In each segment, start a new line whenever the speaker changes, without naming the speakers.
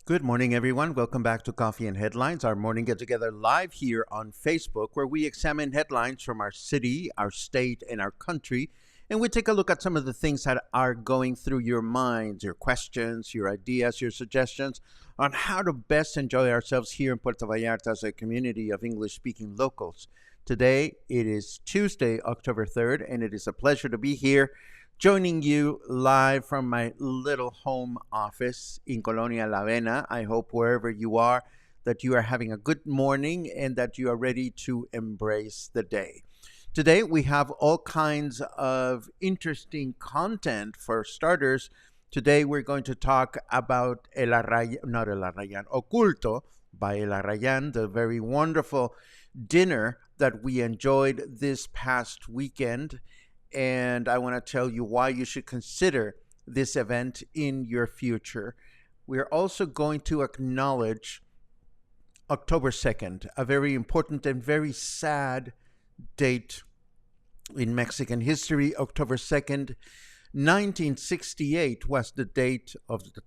Good morning, everyone. Welcome back to Coffee and Headlines, our morning get-together live here on Facebook, where we examine headlines from our city, our state, and our country, and we take a look at some of the things that are going through your minds, your questions, your ideas, your suggestions on how to best enjoy ourselves here in Puerto Vallarta as a community of English-speaking locals. Today, it is Tuesday, October 3rd, and it is a pleasure to be here joining you live from my little home office in Colonia La Avena. I hope wherever you are that you are having a good morning and that you are ready to embrace the day. Today we have all kinds of interesting content. For starters, today we're going to talk about Oculto by Elayan, the very wonderful dinner that we enjoyed this past weekend. And I want to tell you why you should consider this event in your future. We're also going to acknowledge October 2nd, a very important and very sad date in Mexican history. October 2nd, 1968 was the date of the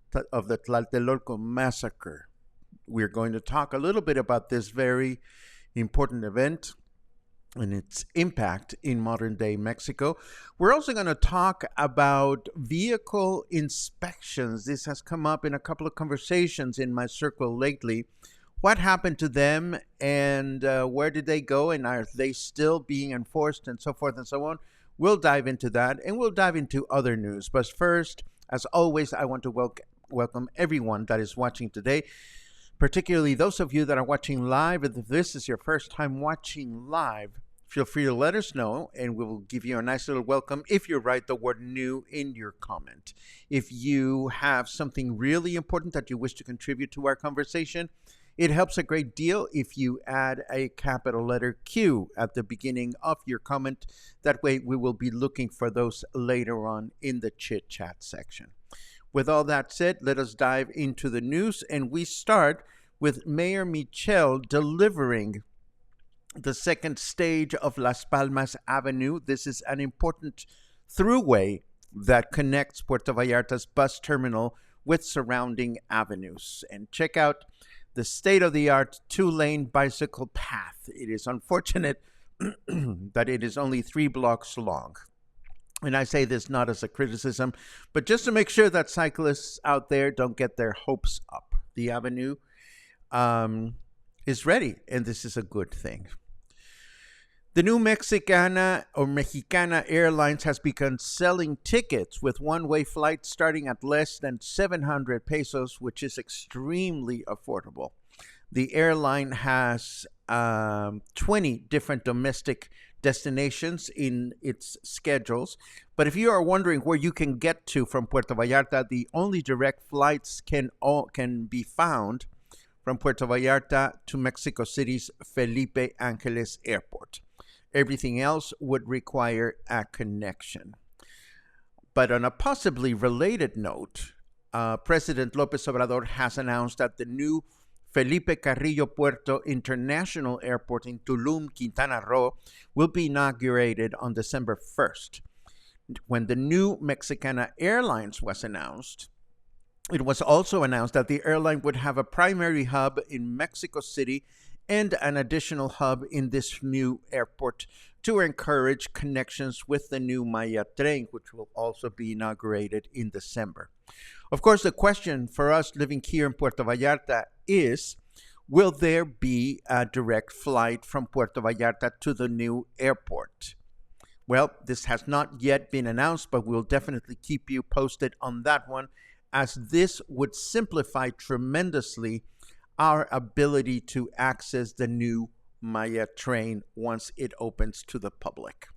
Tlaltelolco Massacre. We're going to talk a little bit about this very important event and its impact in modern-day Mexico. We're also going to talk about vehicle inspections. This has come up in a couple of conversations in my circle lately. What happened to them, and where did they go, and are they still being enforced, and so forth and so on? We'll dive into that, and we'll dive into other news. But first, as always, I want to welcome everyone that is watching today, particularly those of you that are watching live. If this is your first time watching live, feel free to let us know, and we will give you a nice little welcome if you write the word new in your comment. If you have something really important that you wish to contribute to our conversation, it helps a great deal if you add a capital letter Q at the beginning of your comment. That way we will be looking for those later on in the chit-chat section. With all that said, let us dive into the news, and we start with Mayor Michel delivering the second stage of Las Palmas Avenue. This is an important throughway that connects Puerto Vallarta's bus terminal with surrounding avenues. And check out the state-of-the-art two-lane bicycle path. It is unfortunate that it is only 3 blocks long. And I say this not as a criticism, but just to make sure that cyclists out there don't get their hopes up. The avenue is ready, and this is a good thing. The new Mexicana Airlines has begun selling tickets with one-way flights starting at less than 700 pesos, which is extremely affordable. The airline has 20 different domestic destinations in its schedules. But if you are wondering where you can get to from Puerto Vallarta, the only direct flights can be found from Puerto Vallarta to Mexico City's Felipe Angeles Airport. Everything else would require a connection. But on a possibly related note, President Lopez Obrador has announced that the new Felipe Carrillo Puerto International Airport in Tulum, Quintana Roo, will be inaugurated on December 1st. When the new Mexicana Airlines was announced, it was also announced that the airline would have a primary hub in Mexico City and an additional hub in this new airport to encourage connections with the new Maya train, which will also be inaugurated in December. Of course, the question for us living here in Puerto Vallarta is, will there be a direct flight from Puerto Vallarta to the new airport? Well, this has not yet been announced, but we'll definitely keep you posted on that one, as this would simplify tremendously our ability to access the new Maya train once it opens to the public.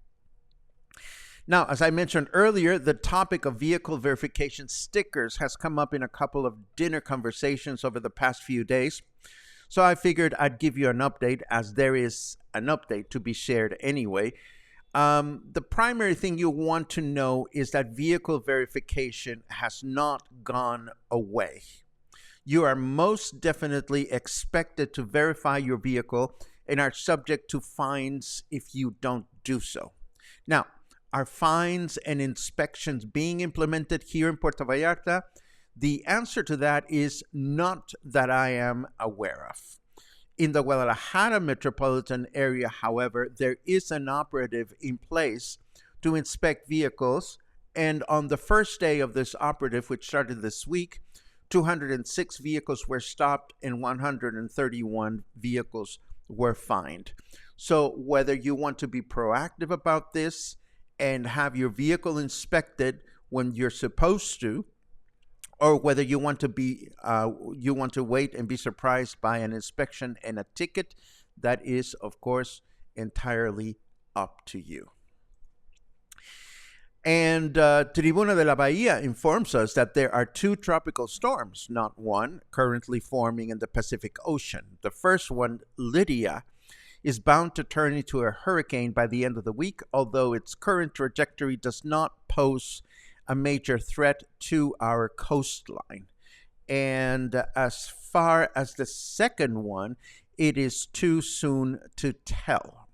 Now, as I mentioned earlier, the topic of vehicle verification stickers has come up in a couple of dinner conversations over the past few days. So I figured I'd give you an update, as there is an update to be shared anyway. The primary thing you want to know is that vehicle verification has not gone away. You are most definitely expected to verify your vehicle and are subject to fines if you don't do so. Now, are fines and inspections being implemented here in Puerto Vallarta? The answer to that is not that I am aware of. In the Guadalajara metropolitan area, however, there is an operative in place to inspect vehicles, and on the first day of this operative, which started this week, 206 vehicles were stopped and 131 vehicles were fined. So whether you want to be proactive about this and have your vehicle inspected when you're supposed to, or whether you want to wait and be surprised by an inspection and a ticket, that is, of course, entirely up to you. And Tribuna de la Bahía informs us that there are 2 tropical storms, not one, currently forming in the Pacific Ocean. The first one, Lydia, is bound to turn into a hurricane by the end of the week, although its current trajectory does not pose a major threat to our coastline. And as far as the second one, it is too soon to tell.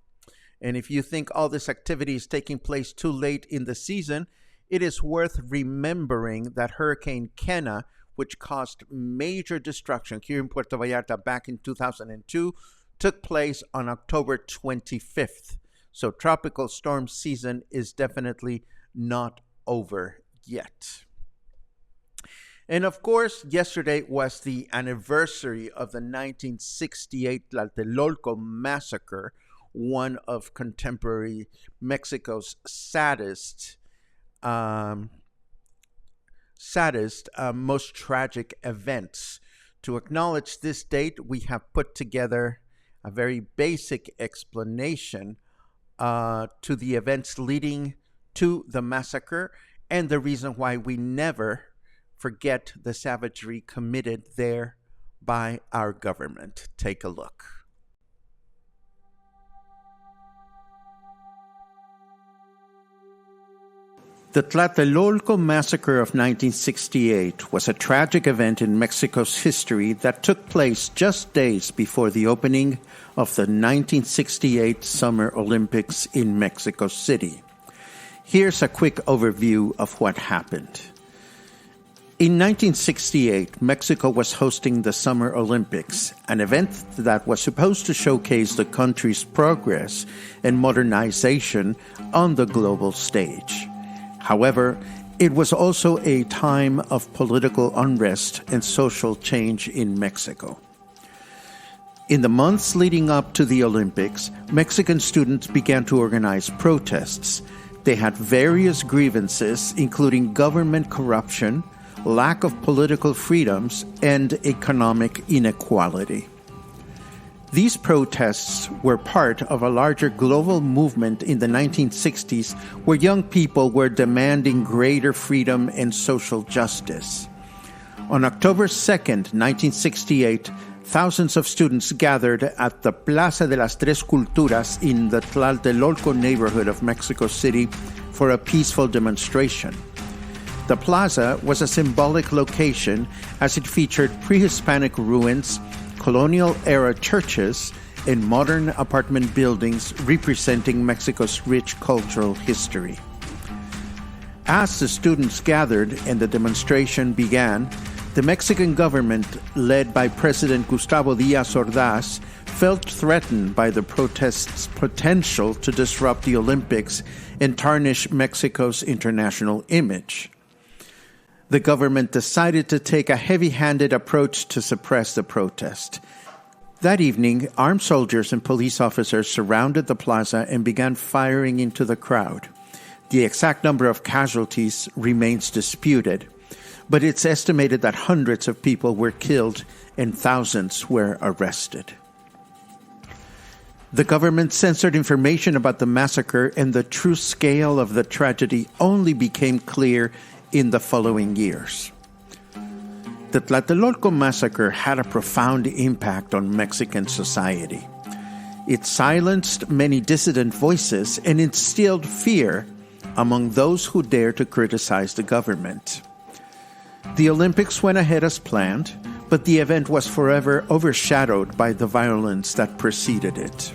And if you think all this activity is taking place too late in the season, it is worth remembering that Hurricane Kena, which caused major destruction here in Puerto Vallarta back in 2002, took place on October 25th. So tropical storm season is definitely not over yet. And of course, yesterday was the anniversary of the 1968 Tlaltelolco Massacre, one of contemporary Mexico's saddest, most tragic events. To acknowledge this date, we have put together a very basic explanation to the events leading to the massacre and the reason why we never forget the savagery committed there by our government. Take a look. The Tlaltelolco Massacre of 1968 was a tragic event in Mexico's history that took place just days before the opening of the 1968 Summer Olympics in Mexico City. Here's a quick overview of what happened. In 1968, Mexico was hosting the Summer Olympics, an event that was supposed to showcase the country's progress and modernization on the global stage. However, it was also a time of political unrest and social change in Mexico. In the months leading up to the Olympics, Mexican students began to organize protests. They had various grievances, including government corruption, lack of political freedoms, and economic inequality. These protests were part of a larger global movement in the 1960s where young people were demanding greater freedom and social justice. On October 2nd, 1968, thousands of students gathered at the Plaza de las Tres Culturas in the Tlaltelolco neighborhood of Mexico City for a peaceful demonstration. The plaza was a symbolic location as it featured pre-Hispanic ruins, colonial-era churches, and modern apartment buildings representing Mexico's rich cultural history. As the students gathered and the demonstration began, the Mexican government, led by President Gustavo Díaz Ordaz, felt threatened by the protests' potential to disrupt the Olympics and tarnish Mexico's international image. The government decided to take a heavy-handed approach to suppress the protest. That evening, armed soldiers and police officers surrounded the plaza and began firing into the crowd. The exact number of casualties remains disputed, but it's estimated that hundreds of people were killed and thousands were arrested. The government censored information about the massacre, and the true scale of the tragedy only became clear in the following years. The Tlaltelolco Massacre had a profound impact on Mexican society. It silenced many dissident voices and instilled fear among those who dared to criticize the government. The Olympics went ahead as planned, but the event was forever overshadowed by the violence that preceded it.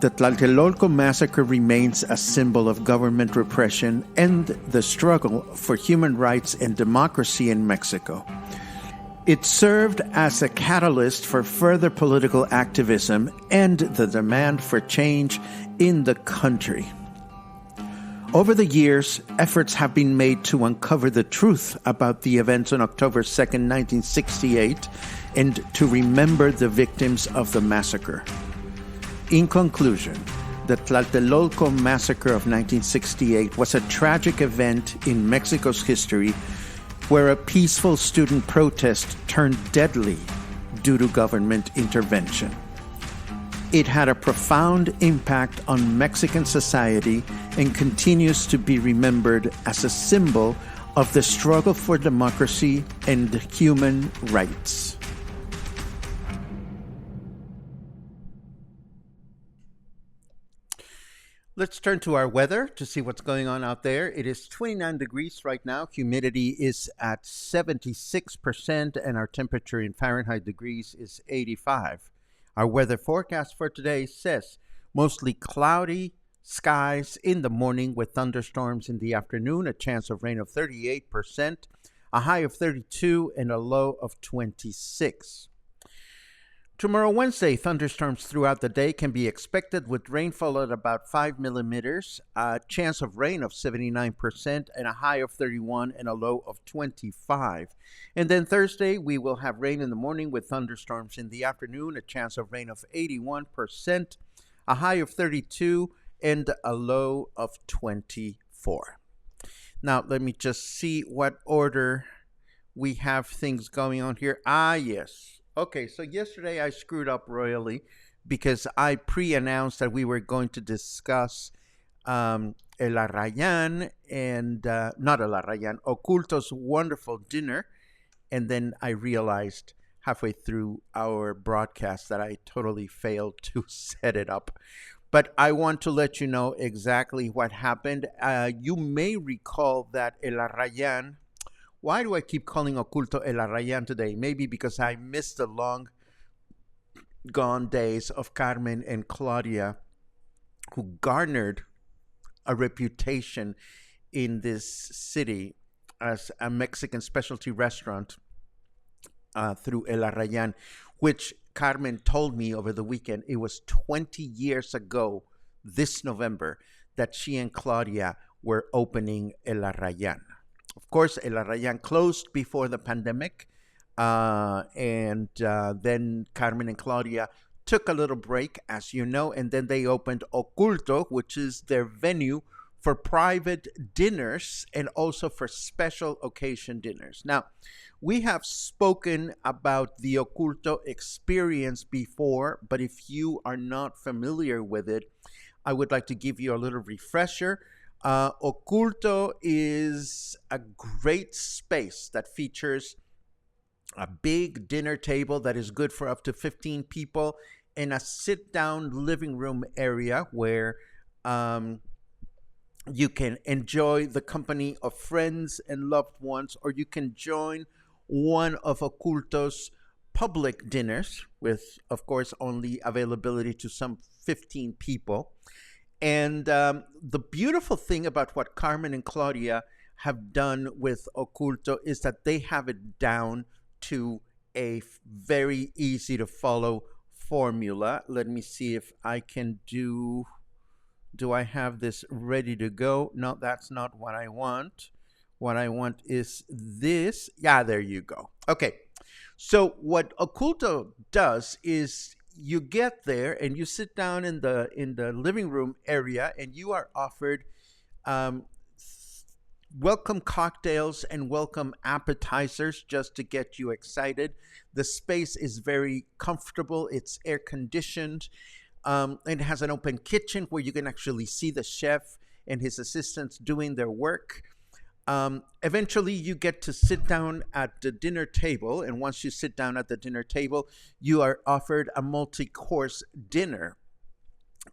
The Tlaltelolco Massacre remains a symbol of government repression and the struggle for human rights and democracy in Mexico. It served as a catalyst for further political activism and the demand for change in the country. Over the years, efforts have been made to uncover the truth about the events on October 2nd, 1968, and to remember the victims of the massacre. In conclusion, the Tlaltelolco Massacre of 1968 was a tragic event in Mexico's history where a peaceful student protest turned deadly due to government intervention. It had a profound impact on Mexican society and continues to be remembered as a symbol of the struggle for democracy and human rights. Let's turn to our weather to see what's going on out there. It is 29 degrees right now. Humidity is at 76%, and our temperature in Fahrenheit degrees is 85. Our weather forecast for today says mostly cloudy skies in the morning with thunderstorms in the afternoon, a chance of rain of 38%, a high of 32, and a low of 26. Tomorrow, Wednesday, thunderstorms throughout the day can be expected with rainfall at about 5 millimeters, a chance of rain of 79%, and a high of 31 and a low of 25. And then Thursday, we will have rain in the morning with thunderstorms in the afternoon, a chance of rain of 81%, a high of 32, and a low of 24. Now, let me just see what order we have things going on here. Yes. Okay, so yesterday I screwed up royally because I pre-announced that we were going to discuss El Elayan and, not El Elayan, Oculto's wonderful dinner. And then I realized halfway through our broadcast that I totally failed to set it up. But I want to let you know exactly what happened. You may recall that El Elayan. Why do I keep calling Oculto Elayan today? Maybe because I missed the long gone days of Carmen and Claudia, who garnered a reputation in this city as a Mexican specialty restaurant through El Elayan, which Carmen told me over the weekend. It was 20 years ago this November that she and Claudia were opening El Elayan. Of course, El Elayan closed before the pandemic, and then Carmen and Claudia took a little break, as you know, and then they opened Oculto, which is their venue for private dinners and also for special occasion dinners. Now, we have spoken about the Oculto Experience before, but if you are not familiar with it, I would like to give you a little refresher. Oculto is a great space that features a big dinner table that is good for up to 15 people and a sit-down living room area where You can enjoy the company of friends and loved ones, or you can join one of Oculto's public dinners with, of course, only availability to some 15 people. And the beautiful thing about what Carmen and Claudia have done with Oculto is that they have it down to a very easy to follow formula. Let me see if I can do I have this ready to go? No, that's not what I want. What I want is this. Yeah, there you go. Okay. So what Oculto does is you get there and you sit down in the living room area and you are offered um, welcome cocktails and welcome appetizers just to get you excited. The space is very comfortable. It's air conditioned. It has an open kitchen where you can actually see the chef and his assistants doing their work. Eventually, you get to sit down at the dinner table, and once you sit down at the dinner table, you are offered a multi-course dinner,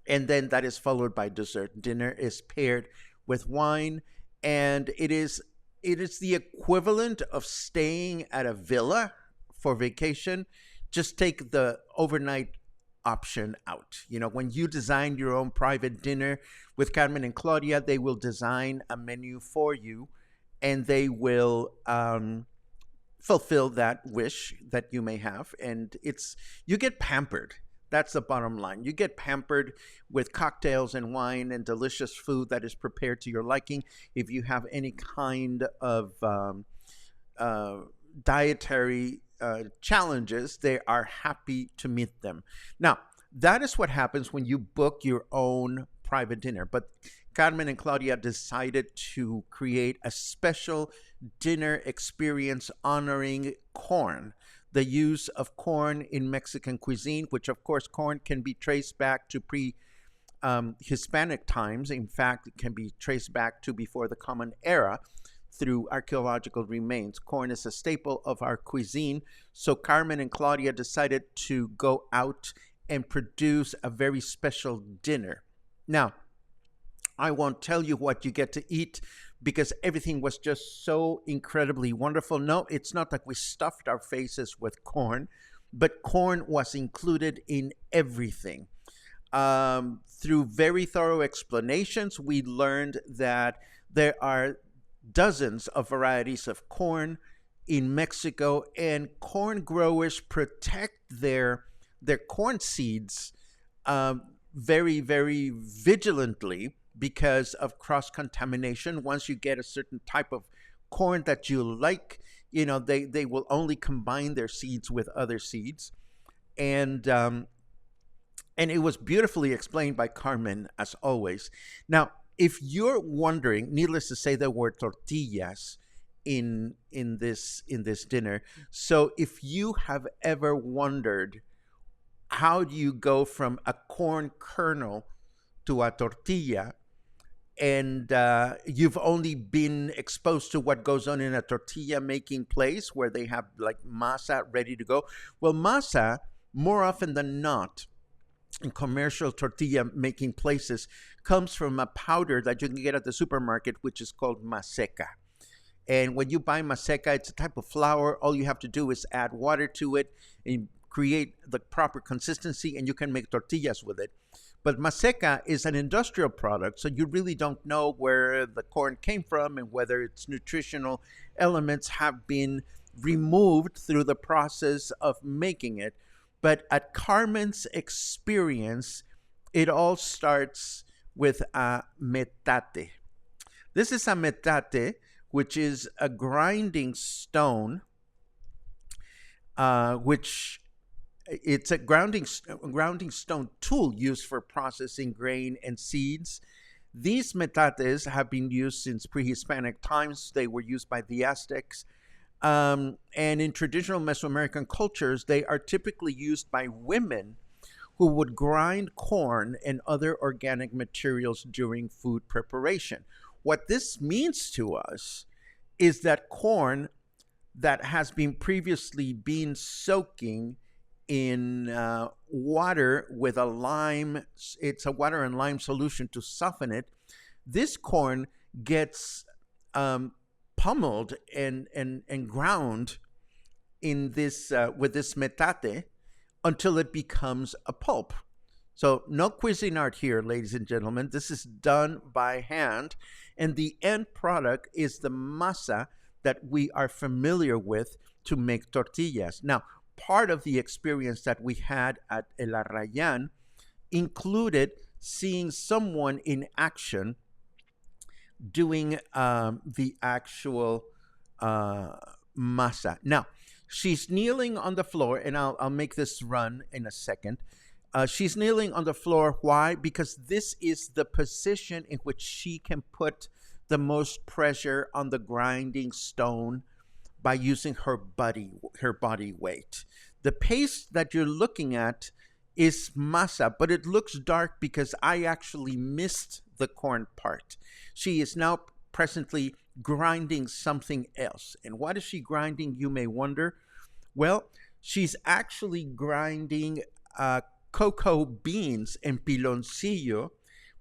and then that is followed by dessert. Dinner is paired with wine, and it is the equivalent of staying at a villa for vacation. Just take the overnight option out. You know, when you design your own private dinner with Carmen and Claudia, they will design a menu for you, and they will fulfill that wish that you may have. And it's you get pampered. That's the bottom line. You get pampered with cocktails and wine and delicious food that is prepared to your liking. If you have any kind of uh, dietary challenges, they are happy to meet them. Now, that is what happens when you book your own private dinner. But Carmen and Claudia decided to create a special dinner experience honoring corn, the use of corn in Mexican cuisine, which, of course, corn can be traced back to pre Hispanic times. In fact, it can be traced back to before the Common Era through archaeological remains. Corn is a staple of our cuisine. So Carmen and Claudia decided to go out and produce a very special dinner. Now, I won't tell you what you get to eat because everything was just so incredibly wonderful. No, it's not like we stuffed our faces with corn, but corn was included in everything. Through very thorough explanations, we learned that there are dozens of varieties of corn in Mexico, and corn growers protect their corn seeds very, very vigilantly because of cross contamination. Once you get a certain type of corn that you like, you know, they will only combine their seeds with other seeds. And it was beautifully explained by Carmen, as always. Now, if you're wondering, needless to say, there were tortillas in this dinner. So if you have ever wondered how do you go from a corn kernel to a tortilla, and you've only been exposed to what goes on in a tortilla making place where they have like masa ready to go. Well, masa, more often than not, in commercial tortilla making places, comes from a powder that you can get at the supermarket, which is called maseca. And when you buy maseca, it's a type of flour. All you have to do is add water to it and create the proper consistency, and you can make tortillas with it. But maseca is an industrial product, so you really don't know where the corn came from and whether its nutritional elements have been removed through the process of making it. But at Carmen's experience, it all starts with a metate. This is a metate, which is a grinding stone, which it's a grounding stone tool used for processing grain and seeds. These metates have been used since pre-Hispanic times. They were used by the Aztecs. And in traditional Mesoamerican cultures, they are typically used by women who would grind corn and other organic materials during food preparation. What this means to us is that corn that has been previously been soaking in water with a lime, it's a water and lime solution to soften it. this corn gets pummeled and ground in this with this metate until it becomes a pulp. So no Cuisinart here, ladies and gentlemen. This is done by hand, and the end product is the masa that we are familiar with to make tortillas. Now, part of the experience that we had at El Arrayan included seeing someone in action doing the actual masa. Now, she's kneeling on the floor, and I'll make this run in a second. She's kneeling on the floor. Why? Because this is the position in which she can put the most pressure on the grinding stone by using her body weight. The paste that you're looking at is masa, but it looks dark because I actually missed the corn part. She is now presently grinding something else. And what is she grinding, you may wonder? Well, she's actually grinding cocoa beans and piloncillo,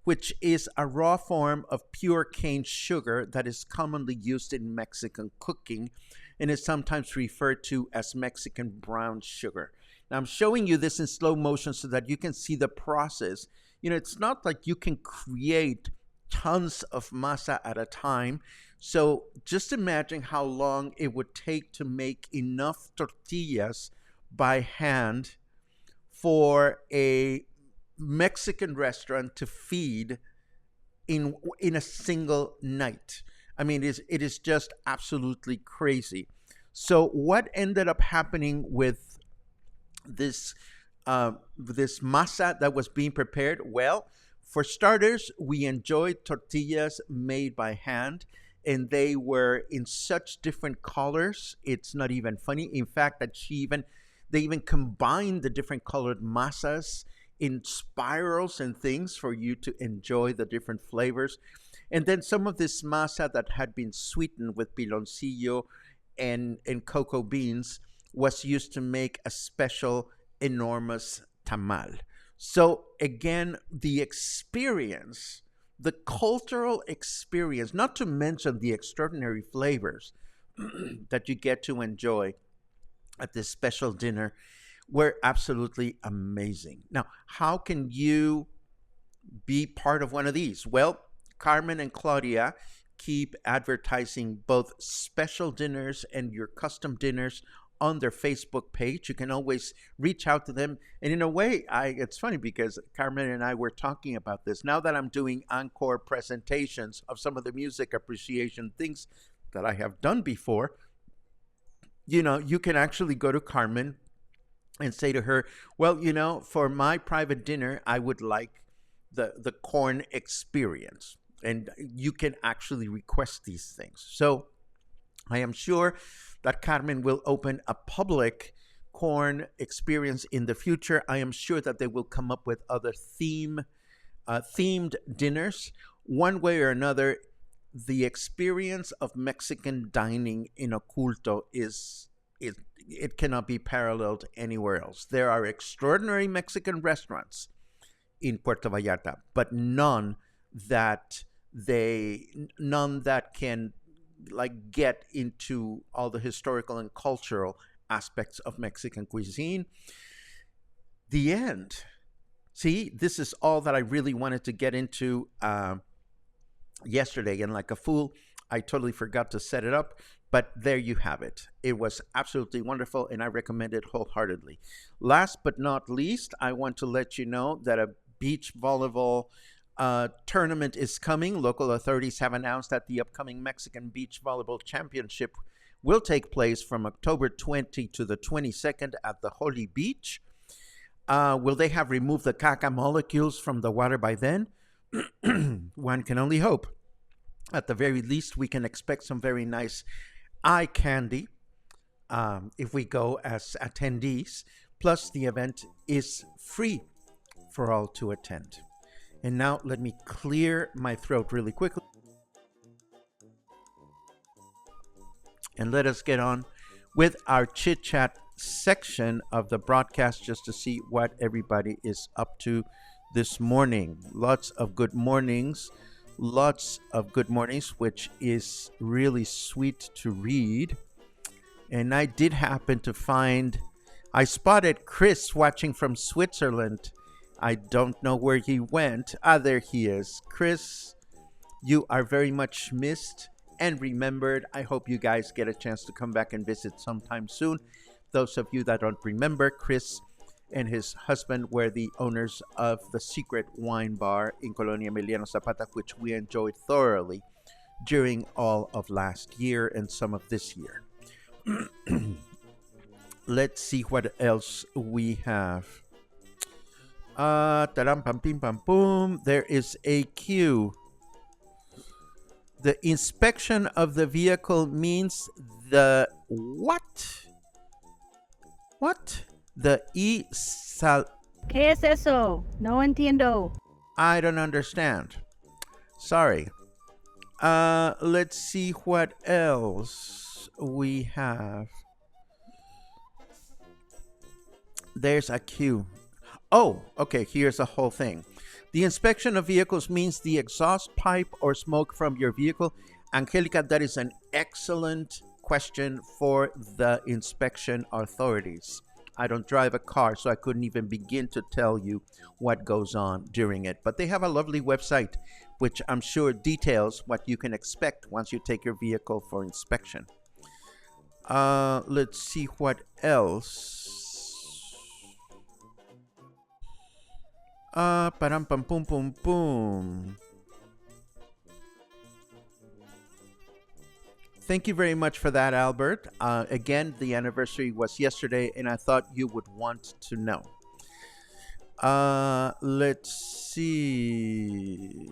which is a raw form of pure cane sugar that is commonly used in Mexican cooking and is sometimes referred to as Mexican brown sugar. Now, I'm showing you this in slow motion so that you can see the process. It's not like you can create tons of masa at a time. So just imagine how long it would take to make enough tortillas by hand for a Mexican restaurant to feed in a single night. I mean, it is just absolutely crazy. So what ended up happening with this masa that was being prepared? Well, for starters, we enjoyed tortillas made by hand, and they were in such different colors. It's not even funny. In fact, that they even combined the different colored masas in spirals and things for you to enjoy the different flavors. And then some of this masa that had been sweetened with piloncillo and cocoa beans was used to make a special enormous tamal. So again, the experience, the cultural experience, not to mention the extraordinary flavors that you get to enjoy at this special dinner, were absolutely amazing. Now, how can you be part of one of these? Well, Carmen and Claudia keep advertising both special dinners and your custom dinners on their Facebook page. You can always reach out to them. And in a way, it's funny because Carmen and I were talking about this. Now that I'm doing encore presentations of some of the music appreciation things that I have done before, you can actually go to Carmen and say to her, well, for my private dinner, I would like the corn experience. And you can actually request these things. So I am sure that Carmen will open a public corn experience in the future. I am sure that they will come up with other themed dinners. One way or another, the experience of Mexican dining in Oculto it cannot be paralleled anywhere else. There are extraordinary Mexican restaurants in Puerto Vallarta, but none that can get into all the historical and cultural aspects of Mexican cuisine. The end. See, this is all that I really wanted to get into yesterday, and like a fool, I totally forgot to set it up. But there you have it. It was absolutely wonderful, and I recommend it wholeheartedly. Last but not least, I want to let you know that a beach volleyball tournament is coming. Local authorities have announced that the upcoming Mexican Beach Volleyball Championship will take place from October 20 to the 22nd at the Holy Beach. Will they have removed the caca molecules from the water by then? One can only hope. At the very least, we can expect some very nice eye candy if we go as attendees. Plus, the event is free for all to attend. And now let me clear my throat really quickly. And let us get on with our chit-chat section of the broadcast just to see what everybody is up to this morning. Lots of good mornings, lots of good mornings, which is really sweet to read. And I did happen to find, I spotted Chris watching from Switzerland. I don't know where he went. Ah, there he is. Chris, you are very much missed and remembered. I hope you guys get a chance to come back and visit sometime soon. Those of you that don't remember, Chris and his husband were the owners of the Secret Wine Bar in Colonia Emiliano Zapata, which we enjoyed thoroughly during all of last year and some of this year. Let's see what else we have. Taram pam pim pam boom. There is a queue. The inspection of the vehicle means the what? What? The e-sal...
¿Qué es eso? No entiendo.
I don't understand. Sorry. Let's see what else we have. There's a queue. Oh, okay, here's the whole thing. The inspection of vehicles means the exhaust pipe or smoke from your vehicle. Angelica, that is an excellent question for the inspection authorities. I don't drive a car, so I couldn't even begin to tell you what goes on during it. But they have a lovely website, which I'm sure details what you can expect once you take your vehicle for inspection. Let's see what else. Param pam pum pum pum. Thank you very much for that, Albert. Again, the anniversary was yesterday, and I thought you would want to know. Let's see.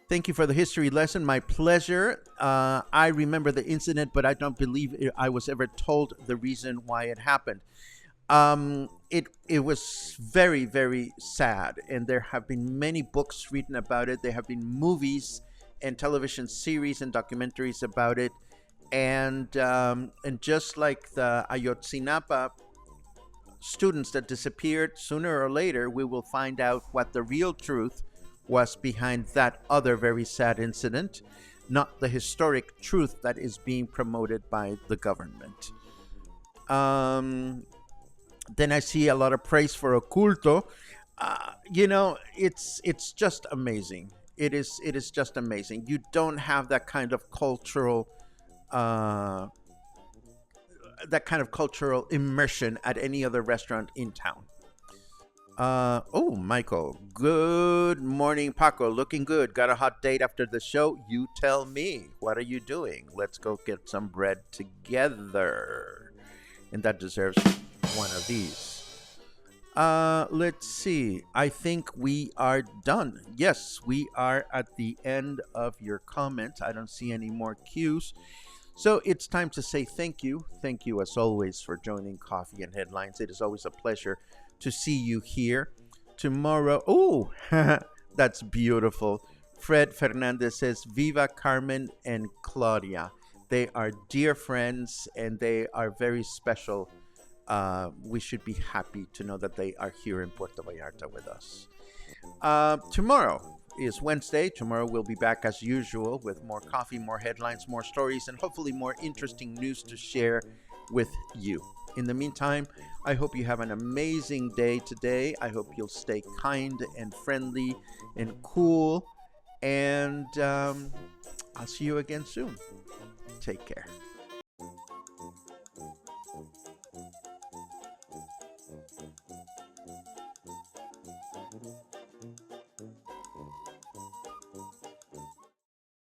Thank you for the history lesson. My pleasure. I remember the incident, but I don't believe I was ever told the reason why it happened. It was very, very sad, and there have been many books written about it. There have been movies and television series and documentaries about it, and just like the Ayotzinapa students that disappeared, sooner or later we will find out what the real truth was behind that other very sad incident, not the historic truth that is being promoted by the government. Then I see a lot of praise for Oculto. It's just amazing. It is just amazing. You don't have that kind of cultural immersion at any other restaurant in town. Michael. Good morning, Paco. Looking good. Got a hot date after the show? You tell me. What are you doing? Let's go get some bread together. And that deserves one of these. Let's see. I think we are done. Yes, we are at the end of your comments. I don't see any more cues. So it's time to say thank you. Thank you, as always, for joining Coffee and Headlines. It is always a pleasure to see you here. Tomorrow, that's beautiful. Fred Fernandez says, Viva Carmen and Claudia. They are dear friends, and they are very special. We should be happy to know that they are here in Puerto Vallarta with us. Tomorrow is Wednesday. Tomorrow we'll be back as usual with more coffee, more headlines, more stories, and hopefully more interesting news to share with you. In the meantime, I hope you have an amazing day today. I hope you'll stay kind and friendly and cool. And I'll see you again soon. Take care.